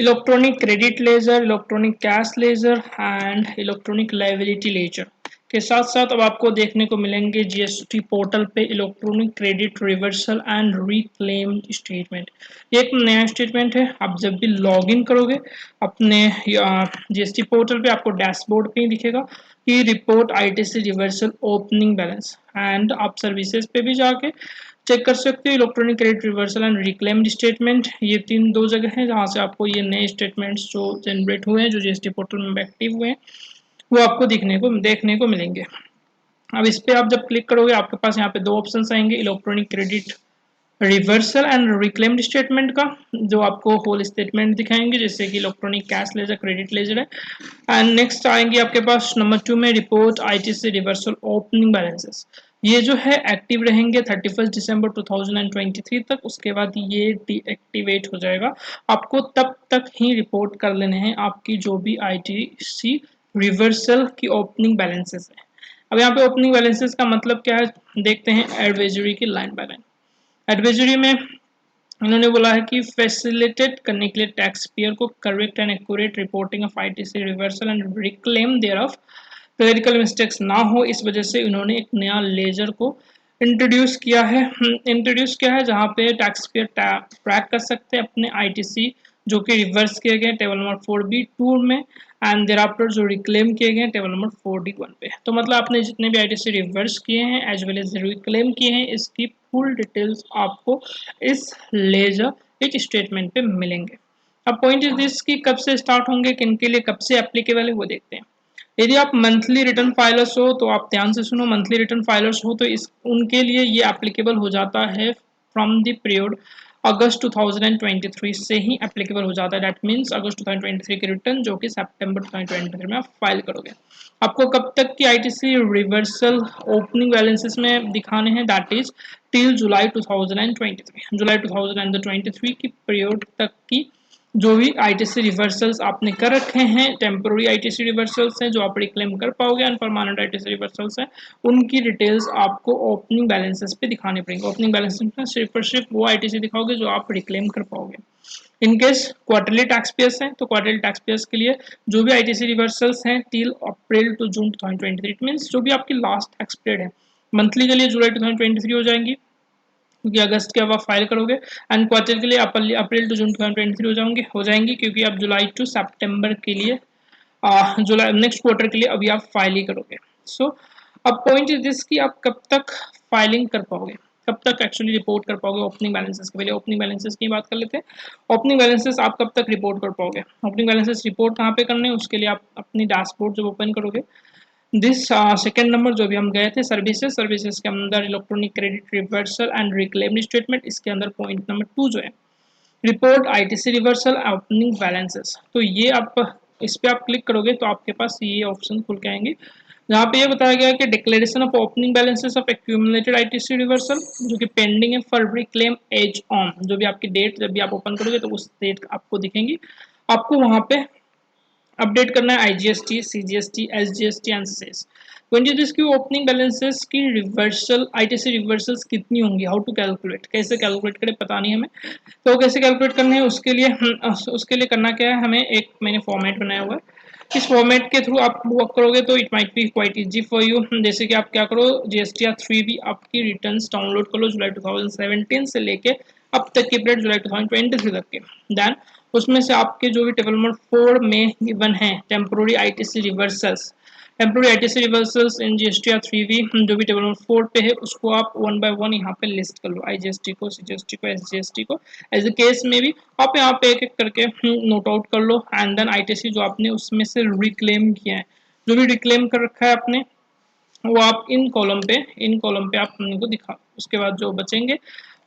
Electronic credit ledger, electronic cash ledger and electronic liability ledger के साथ साथ अब आपको देखने को मिलेंगे जीएसटी पोर्टल पे electronic credit reversal and reclaim statement. ये एक नया स्टेटमेंट है। आप जब भी लॉग इन करोगे अपने जीएसटी पोर्टल पे आपको डैशबोर्ड पे ही दिखेगा कि report ITC reversal opening balance, and आप सर्विसेज पे भी जाके चेक कर सकते हो electronic credit reversal and reclaimed statement. ये दो जगह है जहाँ से आपको ये नए स्टेटमेंट्स जो जनरेट हुए हैं, जो जीएसटी पोर्टल में एक्टिव हुए हैं, वो आपको देखने को मिलेंगे। अब इस पे आप जब क्लिक करोगे आपके पास यहाँ पे दो ऑप्शन आएंगे, electronic credit reversal and reclaimed statement का, जो आपको होल स्टेटमेंट दिखाएंगे जैसे कि electronic cash laser, credit ledger है। एंड नेक्स्ट आएंगे आपके पास नंबर 2 में report ITC reversal opening balances. ये जो है एक्टिव रहेंगे 31 दिसंबर 2023 तक, उसके बाद ये डीएक्टिवेट हो जाएगा। आपको तब तक ही रिपोर्ट कर लेने हैं आपकी जो भी आईटीसी रिवर्सल की ओपनिंग बैलेंसेस है। अब यहाँ पे ओपनिंग बैलेंसेस का मतलब क्या है देखते हैं एडवाइजरी की लाइन बाय लाइन। एडवाइजरी में इन्होंने बोला है कि फैसिलिटेट करने के लिए टैक्स पेयर को correct and accurate reporting of ITC reversal and reclaim thereof clerical mistakes ना हो, इस वजह से इन्होंने एक नया लेजर को इंट्रोड्यूस किया है जहां पे टैक्स पेयर ट्रैक कर सकते हैं अपने आईटीसी जो कि रिवर्स किए गए टेबल नंबर 4B2 में, एंड देयर आफ्टर जो रिक्लेम किए गए टेबल नंबर 4D1 पे। तो मतलब आपने जितने भी आईटीसी रिवर्स किए हैं एज वेल एज रिक्लेम किए हैं, इसकी फुल डिटेल्स आपको इस लेजर इच स्टेटमेंट पे मिलेंगे। अब पॉइंट इज दिस कि कब से स्टार्ट होंगे, किन के लिए कब से एप्लीकेबल है वो देखते हैं। यदि आप मंथली रिटर्न फाइलर्स हो तो आप ध्यान से सुनो, मंथली रिटर्न फाइलर्स हो तो इस उनके लिए ये एप्लीकेबल हो जाता है फ्रॉम द पीरियड अगस्त 2023 से ही एप्लीकेबल हो जाता है। दैट मीन्स अगस्त 2023 के रिटर्न जो कि सितंबर 2023 में आप फाइल करोगे। आपको कब तक की आईटीसी रिवर्सल ओपनिंग बैलेंसेस में दिखाने हैं, दैट इज टिल जुलाई 2023, जुलाई 2023 की पीरियड तक की जो भी आईटीसी रिवर्सल्स आपने कर रखे हैं, टेम्पोररी आईटीसी रिवर्सल्स हैं जो आप रिक्लेम कर पाओगे, एंड परमानेंट आईटीसी रिवर्सल्स हैं, उनकी डिटेल्स आपको ओपनिंग बैलेंसेस पे दिखाने पड़ेंगे। ओपनिंग बैलेंसेस में सिर्फ और सिर्फ वो आईटीसी दिखाओगे जो आप रिक्लेम कर पाओगे। In case quarterly tax payers हैं तो क्वार्टरली टैक्स पेयर्स के लिए जो भी आईटीसी रिवर्सल्स हैं till April to June 2023, it means जो भी आपकी लास्ट टैक्स पीरियड है, मंथली के लिए जुलाई 2023 हो जाएंगी क्योंकि अगस्त के अब आप फाइल करोगे, एंड क्वार्टर के लिए अप्रैल टू जून 2023 हो जाएंगी क्योंकि आप जुलाई टू सितंबर के लिए जुलाई नेक्स्ट क्वार्टर के लिए अभी आप फाइल ही करोगे। सो अब पॉइंट इज दिस कि आप कब तक फाइलिंग कर पाओगे, कब तक एक्चुअली रिपोर्ट कर पाओगे ओपनिंग बैलेंसेस के। पहले ओपनिंग बैलेंसेस की बात कर लेते हैं। ओपनिंग बैलेंसेस आप कब तक रिपोर्ट कर पाओगे, ओपनिंग बैलेंसेस रिपोर्ट कहाँ पे करने हैं, उसके लिए आप अपनी डैशबोर्ड जब ओपन करोगे, दिस सेकेंड नंबर जो भी हम गए थे सर्विसेज के अंदर electronic credit reversal and reclaim statement, इसके अंदर पॉइंट नंबर 2 जो है report ITC reversal opening balances, तो ये आप इस पे आप क्लिक करोगे तो आपके पास ये ऑप्शन खुल के आएंगे जहाँ पे ये बताया गया है कि declaration of opening balances of accumulated ITC reversal जो कि पेंडिंग है फॉर रिक्लेम एज ऑन, जो भी आपकी डेट जब भी आप ओपन करोगे तो उस डेट आपको दिखेंगी। आपको वहां पे अपडेट करना है IGST, CGST, SGST and cess. Twenty की ओपनिंग बैलेंसेस की रिवर्सल आईटीसी रिवर्सल्स कितनी होंगी, हाउ टू कैलकुलेट, कैसे कैलकुलेट करें पता नहीं हमें, तो कैसे कैलकुलेट करने हैं उसके लिए करना क्या है, हमें एक मैंने फॉर्मेट बनाया हुआ है, इस फॉर्मेट के थ्रू आप वर्क करोगे तो it might be quite easy for you. जैसे कि आप क्या करो, जीएसटीआर 3B आपकी रिटर्न्स डाउनलोड कर लो जुलाई 2017 से लेके अब तक के पीरियड जुलाई 2023 तक के। देन उसमें से आपके जो भी टेबल नंबर 4 में गिवन है temporary ITC reversals, temporary ITC reversals इन जीएसटीआर 3B जो भी टेबल नंबर 4 पे है उसको आप वन बाय वन यहाँ पे लिस्ट कर लो, आईजीएसटी को, सीजीएसटी को, एसजीएसटी को, एज ए केस में भी आप यहाँ पे एक एक करके नोट आउट कर लो, एंड देन आईटीसी जो आपने उसमें से रिक्लेम किया है, जो भी रिक्लेम कर रखा है आपने वो आप इन कॉलम पे आप को दिखा। उसके बाद जो बचेंगे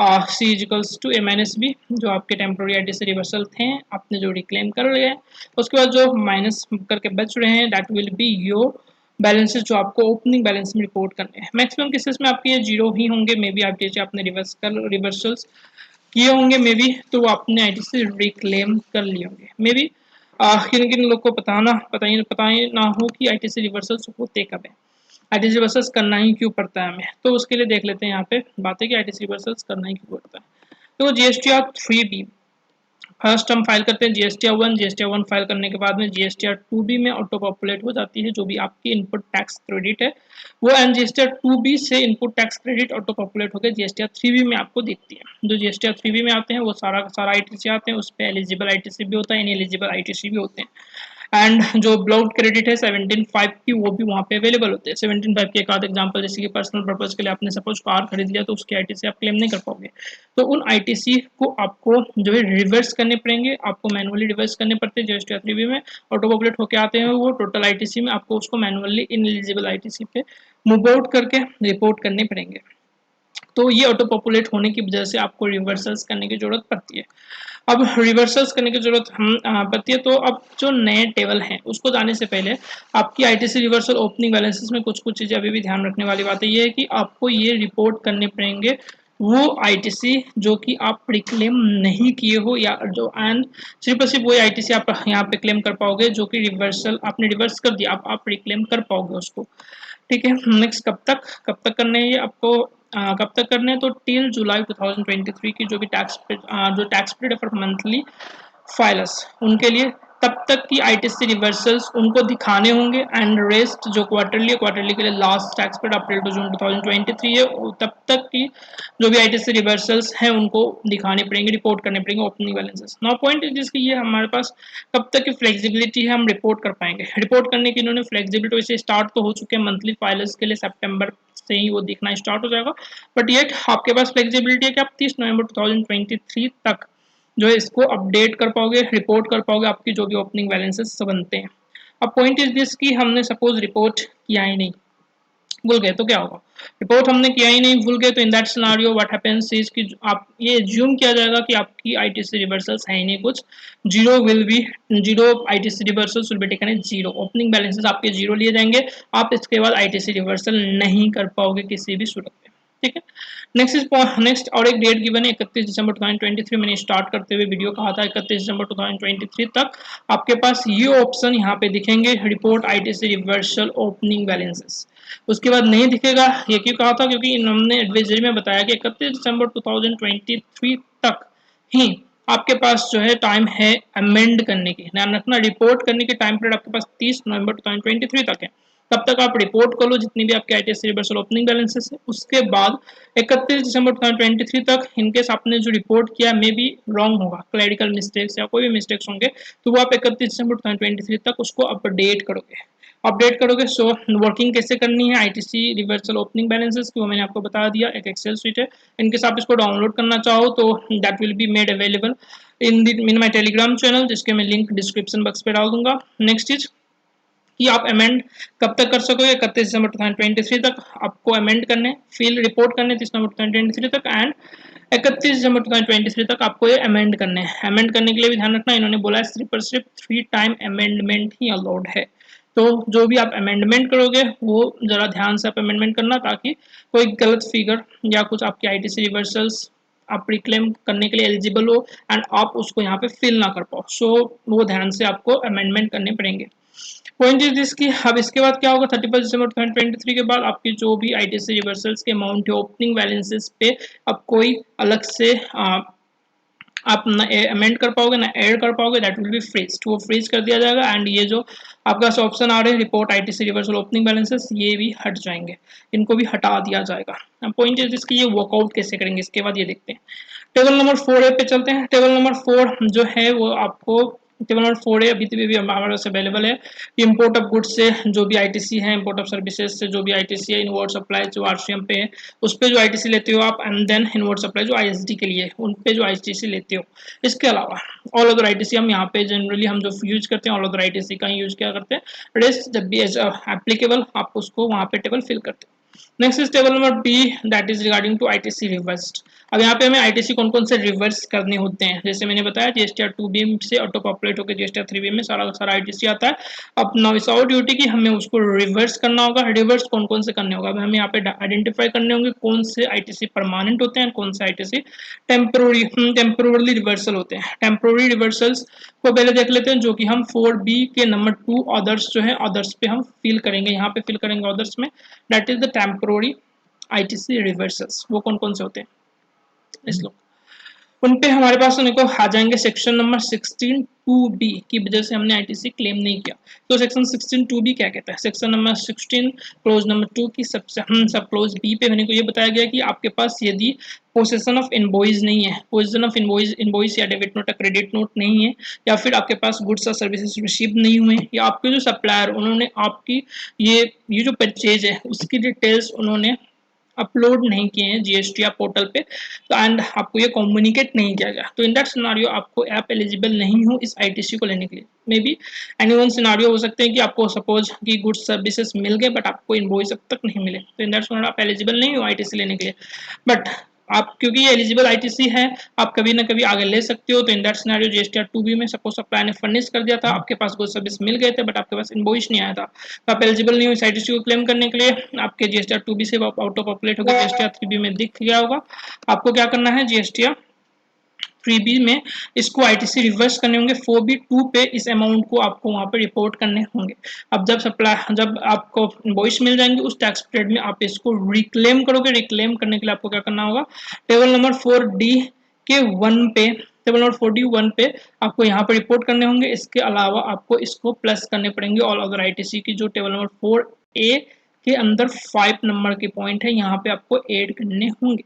सी इजिकल्स टू एम-बी जो आपके टेम्पोररी आईटीसी रिवर्सल थे आपने जो रिक्लेम कर लिए हैं, उसके बाद जो माइनस करके बच रहे हैं that will be your balances जो आपको ओपनिंग बैलेंस में रिपोर्ट करने हैं। मैक्सिमम केसेस में आपके ये जीरो ही होंगे, मे बी आपने रिवर्सल्स किए होंगे मे बी, तो वो आपने आईटीसी रिक्लेम कर लिए होंगे मे बी। किन किन लोग को पता ही ना हो कि आईटीसी रिवर्सल्स होते कब है, आईटीसी रिवर्सल्स करना ही क्यों पड़ता है हमें, तो उसके लिए देख लेते हैं यहाँ पे बातें कि आईटीसी रिवर्सल्स करना ही क्यों पड़ता है। तो जीएसटीआर 3B फर्स्ट हम फाइल करते हैं GSTR 1, GSTR 1 फाइल करने के बाद में GSTR 2B में ऑटो पॉपुलेट हो जाती है जो भी आपकी इनपुट टैक्स क्रेडिट है वो, एंड GSTR 2B से input tax credit auto populate होकर GSTR 3B में आपको दिखती है। जो GSTR 3B में आते हैं वो सारा ITC आते हैं, उस पर एलिजिबल ITC भी होता है, इनएलिजिबल ITC भी होते हैं, एंड जो ब्लॉक्ड क्रेडिट है 17.5 की वो भी वहाँ पे अवेलेबल होते हैं। 17.5 के एक आध एग्जांपल जैसे कि पर्सनल पर्पज के लिए आपने सपोज कार खरीद लिया तो उसकी ITC आप क्लेम नहीं कर पाओगे, तो उन ITC को आपको जो है रिवर्स करने पड़ेंगे, आपको मैनुअली रिवर्स करने पड़ते हैं। GSTR 3B में ऑटो पॉपुलेट होकर आते हैं वो टोटल ITC में, आपको उसको मैनुअली इनएलिजिबल ITC पे मूव आउट करके रिपोर्ट करने पड़ेंगे। तो ये ऑटो पॉपुलेट होने की वजह से आपको रिवर्सल्स करने की जरूरत पड़ती है। अब रिवर्सल्स करने की जरूरत पड़ती है, तो अब जो नए टेबल हैं उसको जाने से पहले आपकी ITC रिवर्सल ओपनिंग बैलेंसेस में कुछ चीज़ें अभी भी ध्यान रखने वाली बात है ये है कि आपको ये रिपोर्ट करने पड़ेंगे वो ITC जो कि आप रिक्लेम नहीं किए हो, या जो एंड सिर्फ और सिर्फ वही ITC आप यहाँ पे क्लेम कर पाओगे जो कि रिवर्सल आपने रिवर्स कर दिया, आप रिक्लेम कर पाओगे उसको। ठीक है, नेक्स्ट कब तक करने हैं ये आपको, कब तक करने हैं तो टिल जुलाई 2023 की जो भी tax period for monthly filers उनके लिए तब तक की ITC रिवर्सल्स उनको दिखाने होंगे, एंड रेस्ट जो क्वार्टरली के लिए last tax period April to June 2023 है तब तक की जो भी ITC रिवर्सल्स हैं उनको दिखाने पड़ेंगे, रिपोर्ट करने पड़ेंगे ओपनिंग बैलेंसेस। नाउ पॉइंट जिसकी ये हमारे पास कब तक की फ्लेक्सिबिलिटी है हम रिपोर्ट कर पाएंगे। रिपोर्ट करने की इन्होंने फ्लेक्सिबिलिटी वैसे स्टार्ट तो हो चुके हैं मंथली फाइलर्स के लिए, सितंबर से ही वो दिखना स्टार्ट हो जाएगा, बट ये आपके पास फ्लेक्सिबिलिटी है कि आप 30 नवंबर 2023 तक जो है इसको अपडेट कर पाओगे, रिपोर्ट कर पाओगे आपकी जो भी ओपनिंग बैलेंसेस बनते हैं। अब पॉइंट इज दिस कि हमने सपोज रिपोर्ट किया ही नहीं, भूल गए तो क्या होगा। रिपोर्ट हमने किया ही नहीं, भूल गए तो in that scenario what happens is कि आप ये एज्यूम किया जाएगा कि आपकी ITC रिवर्सल्स है ही नहीं कुछ, zero ITC reversals will be taken as zero, opening balances आपके जीरो लिए जाएंगे, आप इसके बाद ITC रिवर्सल नहीं कर पाओगे किसी भी सूरत में। ठीक है, नेक्स्ट और एक डेट गिवन है 31 दिसंबर 2023, मैंने स्टार्ट करते हुए वीडियो कहा था 31 दिसंबर 2023 तक आपके पास ये ऑप्शन यहाँ पे दिखेंगे, report ITC reversal opening balances. उसके बाद नहीं दिखेगा, ये क्यों कहा था क्योंकि हमने एडवाइजरी में बताया कि 31 दिसंबर 2023 तक ही आपके पास जो है टाइम है अमेंड करने की, ध्यान रखना रिपोर्ट करने की टाइम पीरियड आपके पास 30 नवंबर 2023 तक है, तब तक आप रिपोर्ट कर लो जितनी भी आपके ITC रिवर्सल ओपनिंग बैलेंसेस है। उसके बाद 31 दिसंबर 2023 तक इनकेस आपने जो रिपोर्ट किया मे बी रॉन्ग होगा, क्लैरिकल मिस्टेक्स या कोई भी मिस्टेक्स होंगे, तो वो आप 31 दिसंबर 2023 तक उसको अपडेट करोगे। सो वर्किंग कैसे करनी है ITC रिवर्सल ओपनिंग बैलेंसेस की वो मैंने आपको बता दिया, एक एक्सेल शीट है, इनकेस आप इसको डाउनलोड करना चाहो तो that will be made available in my Telegram channel, जिसके मैं लिंक डिस्क्रिप्शन बॉक्स पे डाल दूंगा। नेक्स्ट चीज कि आप अमेंड कब तक कर सकोगे, 31 दिसंबर 2023 तक आपको अमेंड करने फिल रिपोर्ट करने 30 नवंबर 2023 तक, एंड 31 दिसंबर 2023 तक आपको ये अमेंड करने हैं। अमेंड करने के लिए भी ध्यान रखना इन्होंने बोला है सिर्फ और सिर्फ 3 टाइम अमेंडमेंट ही अलाउड है, तो जो भी आप अमेंडमेंट करोगे वो जरा ध्यान से आप अमेंडमेंट करना ताकि कोई गलत फिगर या कुछ आपके ITC रिवर्सल्स आप रिक्लेम करने के लिए एलिजिबल हो एंड आप उसको यहाँ पे फिल ना कर पाओ, सो वो ध्यान से आपको अमेंडमेंट करने पड़ेंगे। पॉइंट इज दिस की अब इसके बाद क्या होगा, 31 दिसंबर 2023 के बाद आपकी जो भी ITC रिवर्सल्स के अमाउंट है ओपनिंग बैलेंसेस पे अब कोई अलग से आप ना अमेंड कर पाओगे ना ऐड कर पाओगे, दैट विल बी फ्रीज, वो फ्रीज कर दिया जाएगा, एंड ये जो आपका ऑप्शन आ रहे हैं report ITC reversal opening balances ये भी हट जाएंगे, इनको भी हटा दिया जाएगा। पॉइंट इज दिस की ये वर्कआउट कैसे करेंगे इसके बाद ये देखते हैं। टेबल नंबर 4 पे चलते हैं। टेबल नंबर 4 जो है वो आपको टेबल नंबर 4 है अभी भी हमारे पास अवेलेबल है, इंपोर्ट ऑफ गुड्स से जो भी ITC है, इंपोर्ट ऑफ सर्विसेज से जो भी ITC है, इनवर्ड सप्लाई जो RCM पे है उस पे जो ITC लेते हो आप, एंड देन इनवर्ड सप्लाई जो ISD के लिए उन पे जो ITC लेते हो। इसके अलावा ऑल अदर ITC हम यहाँ पे जनरली हम जो यूज करते हैं ऑल अदर ITC का यूज क्या करते हैं, रेस्ट जब भी एज एप्लीकेबल आप उसको वहाँ पे टेबल फिल करते हो। Next is table number B, that is regarding to ITC reversed. अब यहाँ पे हमें ITC कौन कौन से रिवर्स करने होते हैं, जैसे मैंने बताया GSTR 2B से ऑटो पॉपुलेट होकर GSTR 3B में सारा ITC आता है। अब नाउ इट्स आवर ड्यूटी कि हमें उसको रिवर्स करना होगा। रिवर्स कौन कौन से करने होगा, हमें यहाँ पे आइडेंटिफाई करने होंगे कौन से ITC परमानेंट होते हैं, कौन से ITC टेम्पोरली रिवर्सल होते हैं। टेम्पोररी रिवर्सल्स को पहले देख लेते हैं, जो कि हम 4B के नंबर 2 ऑदर्स जो है ऑदर्स पे हम फिल करेंगे, यहाँ पे फिल करेंगे ऑदर्स में, that is the temporary ITC reversals. वो कौन कौन से होते हैं इस लोग उन पे हमारे पास उनको आ जाएंगे सेक्शन नंबर 16 2B की वजह से हमने आईटीसी क्लेम नहीं किया। तो सेक्शन 16 2B क्या कहता है? सेक्शन नंबर 16 क्लोज नंबर 2 की सब क्लोज बी पे मैंने को ये बताया गया कि आपके पास यदि पोसेशन ऑफ इनवॉइस नहीं है, पोसेशन ऑफ इनवॉइस या डेबिट नोट या क्रेडिट नोट नहीं है, या फिर आपके पास गुड्स और सर्विसेज रिसीव नहीं हुए, या आपके जो सप्लायर उन्होंने आपकी ये जो परचेज है उसकी डिटेल्स उन्होंने अपलोड नहीं किए हैं जीएसटी पोर्टल पे, तो एंड आपको ये कम्युनिकेट नहीं किया गया, तो इन दैट सिनारियो आपको ऐप एलिजिबल नहीं हो इस आईटीसी को लेने के लिए। May be any one scenario हो सकते हैं कि आपको सपोज कि गुड्स सर्विसेज मिल गए बट आपको इनवॉइस अब तक नहीं मिले, तो इन दैट सिनारियो आप एलिजिबल नहीं हो आईटीसी लेने के लिए। बट आप क्योंकि ये एलिजिबल आईटीसी है, आप कभी ना कभी आगे ले सकते हो। तो in that scenario GSTR 2B में सपोज सप्लाई ने फर्निश कर दिया था, आपके पास गुड सर्विस मिल गए थे बट आपके पास इनवॉइस नहीं आया था, तो आप एलिजिबल नहीं हो इस आईटीसी को क्लेम करने के लिए। आपके जीएसटीआर 2B से आउट ऑफ पॉपुलेट होकर जीएसटीआर 3B में दिख गया होगा। आपको क्या करना है, जीएसटीआर 3B में इसको आईटीसी रिवर्स करने होंगे 4B2 पे, इस अमाउंट को आपको वहां पे रिपोर्ट करने होंगे। अब जब आपको इनवॉइस मिल जाएंगे उस टैक्स पीरियड में आप इसको रिक्लेम करोगे। रिक्लेम करने के लिए आपको क्या करना होगा, टेबल नंबर 4D के 1 पे, टेबल नंबर 4D1 पे आपको यहाँ पे रिपोर्ट करने होंगे। इसके अलावा आपको इसको प्लस करने पड़ेंगे ऑल अदर आईटीसी की जो टेबल नंबर 4A के अंदर 5 नंबर के पॉइंट है, यहाँ पे आपको ऐड करने होंगे।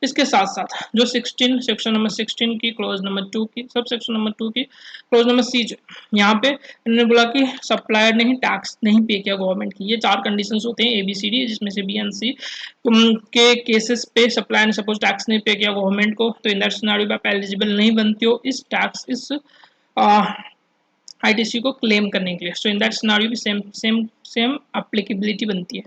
इसके साथ साथ जो 16 सेक्शन नंबर 16 की क्लोज नंबर 2 की सब सेक्शन नंबर 2 की क्लोज नंबर C जो यहाँ पे इन्होंने बोला कि सप्लायर ने ही टैक्स नहीं पे किया गवर्नमेंट की, ये 4 कंडीशंस होते हैं ABCD, जिसमें से B एंड C के केसेस पे सप्लायर ने सपोज टैक्स नहीं पे किया गवर्नमेंट को, तो इन दैट सिनेरियो आप एलिजिबल नहीं बनते हो इस टैक्स इस आईटीसी को क्लेम करने के लिए। सो इन दैट सिनेरियो भी सेम एप्लीकेबिलिटी बनती है।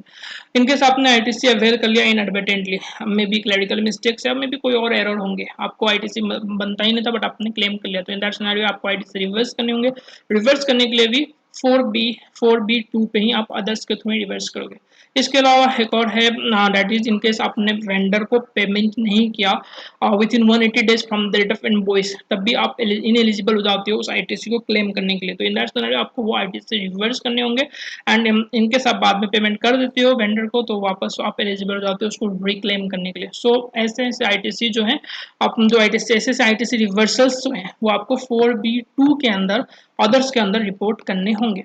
इनकेस आपने आईटीसी अवेल कर लिया inadvertently, may be clerical mistakes है, मे बी कोई और एरर होंगे, आपको आईटीसी बनता ही नहीं था बट आपने क्लेम कर लिया, तो इन दैट सिनेरियो आपको आईटीसी रिवर्स करने होंगे। रिवर्स करने के लिए भी 4B2 पे ही आप अदर्स के थ्रू रिवर्स करोगे। इसके अलावा एक और है, दैट इज इनकेस आपने वेंडर को पेमेंट नहीं किया within 180 days from the date of invoice, तब भी आप इनएलिजिबल हो जाते हो उस आईटीसी को क्लेम करने के लिए। तो इन दैट सिनेरियो आपको वो आईटीसी रिवर्स करने होंगे, एंड इनकेस आप बाद में पेमेंट कर देते हो वेंडर को, तो वापस आप एलिजिबल हो जाते हो उसको रिक्लेम करने के लिए। सो ऐसे ऐसे आईटीसी जो है, आप जो आईटीसी ऐसे आईटीसी रिवर्सल्स जो हैं वो आपको 4B2 के अंदर अदर्स के अंदर रिपोर्ट करने होंगे।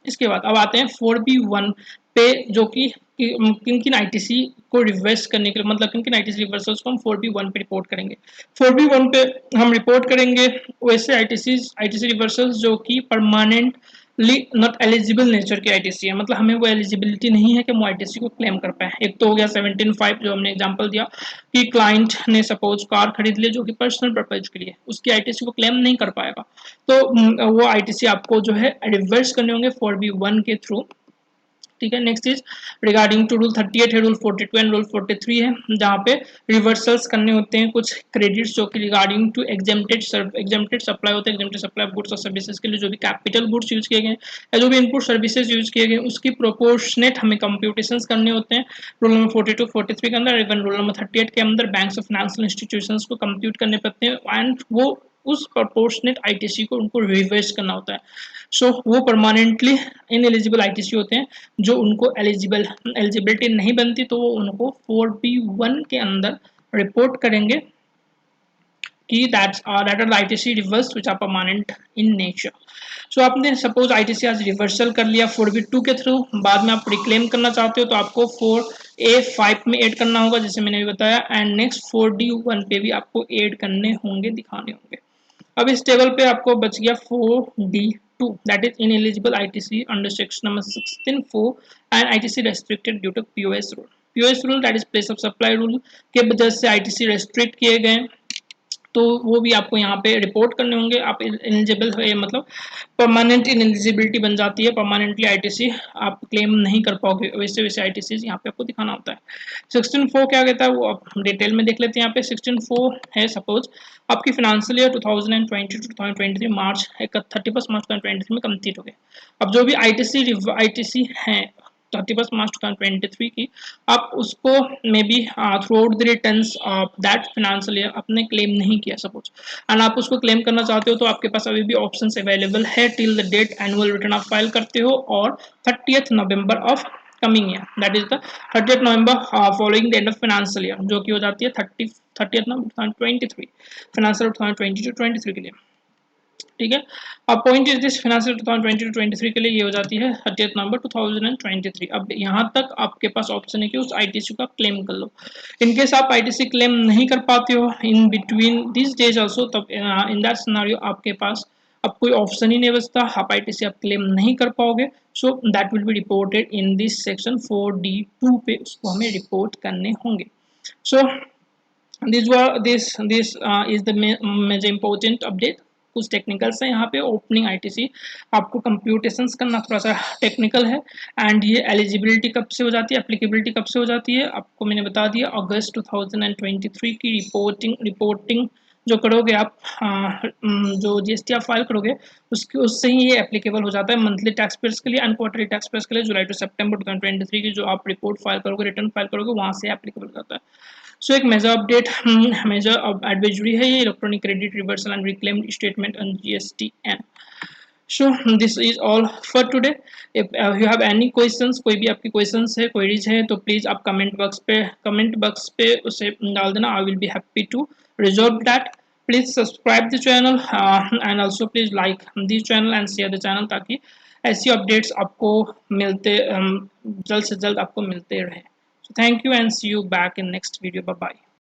इसके बाद अब आते हैं 4B1 पे, जो कि किन किन आईटीसी को रिवर्स करने के लिए, मतलब किन किन आईटीसी रिवर्सल्स को हम 4B1 पे रिपोर्ट करेंगे। 4B1 पे हम रिपोर्ट करेंगे वैसे आईटीसी रिवर्सल्स जो कि परमानेंटली नॉट एलिजिबल नेचर के आईटीसी है, मतलब हमें वो एलिजिबिलिटी नहीं है कि हम आईटीसी को क्लेम कर पाए। एक तो हो गया 17.5 जो हमने एग्जांपल दिया कि क्लाइंट ने सपोज कार खरीद ली जो कि पर्सनल पर्पज के लिए, उसकी आईटीसी को क्लेम नहीं कर पाएगा, तो वो आईटीसी आपको जो है रिवर्स करने होंगे 4B1 के थ्रू। ठीक है, next is regarding to rule 38 है, रूल 42 एंड रूल 43 है, जहाँ पे रिवर्सल्स करने होते हैं कुछ क्रेडिट्स जो कि रिगार्डिंग टू एग्जेम्प्टेड सप्लाई होते हैं, एग्जेम्प्टेड सप्लाई ऑफ गुड्स और सर्विसेज के लिए जो भी कैपिटल गुड्स यूज किए गए या जो भी इनपुट सर्विसेज यूज किए गए उसकी प्रोपोर्शनेट हमें कंप्यूटेशंस करने होते हैं रूल नंबर 42 43 के अंदर। इवन रूल नंबर 38 के अंदर बैंक्स और फाइनेंशियल इंस्टीट्यूशंस को कंप्यूट करने पड़ते हैं एंड वो उस प्रोपोर्शनेट आईटीसी को उनको रिवर्स करना होता है। सो वो परमानेंटली इनएलिजिबल आईटीसी होते हैं जो उनको एलिजिबिलिटी नहीं बनती, तो वो उनको 4B1 के अंदर रिपोर्ट करेंगे कि that are the ITC reverse which are permanent in nature. So आपने सपोज आईटीसी आज रिवर्सल कर लिया 4B2 के थ्रू, बाद में आप रिक्लेम करना चाहते हो तो आपको 4A5 में ऐड करना होगा जैसे मैंने भी बताया, एंड नेक्स्ट 4D1 पे भी आपको ऐड करने होंगे, दिखाने होंगे। अब इस टेबल पे आपको बच गया 4D2 that is ineligible ITC under section number 16(4) and ITC restricted due to POS rule. POS rule that is place of supply rule के वजह से आईटीसी रेस्ट्रिक्ट किए गए, तो वो भी आपको यहाँ पे रिपोर्ट करने होंगे। आप एलिजिबल है, मतलब परमानेंट इनएलिजिबिलिटी बन जाती है, परमानेंटली आईटीसी आप क्लेम नहीं कर पाओगे, वैसे वैसे आईटीसी यहाँ पे आपको दिखाना होता है। 16(4) क्या कहता है वो आप डिटेल में देख लेते हैं। यहाँ पे 16(4) है सपोज आपकी फाइनेंशियल ईयर 2020 टू 2023 मार्च 31 मार्च 2023 में कंप्लीट हो गया। अब जो भी आईटीसी है 31 मार्च 2023 की, आप उसको may be through out the returns of that financial year आपने क्लेम नहीं किया सपोज, एंड आप उसको क्लेम करना चाहते हो, तो आपके पास अभी भी ऑप्शंस अवेलेबल है till the date annual return आप फाइल करते हो और 30th November of coming year, that is the 30th November following the end of financial year, जो कि हो जाती है 30th नवंबर 2023 फाइनेंशियल 2022-23 के लिए। ठीक है, अब पॉइंट इज दिस फाइनेंशियल 2022-23 के लिए ये हो जाती है 30th नवंबर 2023। अब यहाँ तक आपके पास ऑप्शन है कि उस आईटीसी का क्लेम कर लो। इनकेस आप आईटीसी क्लेम नहीं कर पाते हो in between this days also, तब इन दैट सिनेरियो आपके पास अब कोई ऑप्शन ही नहीं बचता, आप आईटीसी आप क्लेम नहीं कर पाओगे। So that will be reported in this section 4D2 पे, उसको हमें रिपोर्ट करने होंगे। सो this is the major important update। कुछ टेक्निकल्स है यहाँ पे। ओपनिंग आईटीसी आपको कंप्यूटेशंस करना थोड़ा सा टेक्निकल है, एंड ये एलिजिबिलिटी कब से हो जाती है, एप्लीकेबिलिटी कब से हो जाती है, आपको मैंने बता दिया अगस्त 2023 की रिपोर्टिंग जो करोगे आप, जो जीएसटी आप फाइल करोगे उससे ही ये एप्लीकेबल हो जाता है मंथली टैक्स पेयर्स के लिए एंड क्वार्टरली टैक्स पेयर्स के लिए। जुलाई टू सितंबर 2023 की जो आप रिपोर्ट फाइल करोगे, रिटर्न फाइल करोगे, वहाँ से एप्लीकेबल हो जाता है। सो एक मेजर अपडेट, मेजर एडवाइजरी है ये, electronic credit reversal and reclaim statement on GSTN. So this is all for today. If you have any questions, कोई भी आपकी क्वेश्चंस है, क्वेरीज है, तो प्लीज आप कमेंट बॉक्स पे उसे डाल देना। I will be happy to resolve that. Please subscribe the channel and also please like this channel and share the channel, ताकि ऐसी अपडेट्स आपको मिलते जल्द से जल्द आपको मिलते रहे। So thank you and see you back in next video. Bye bye.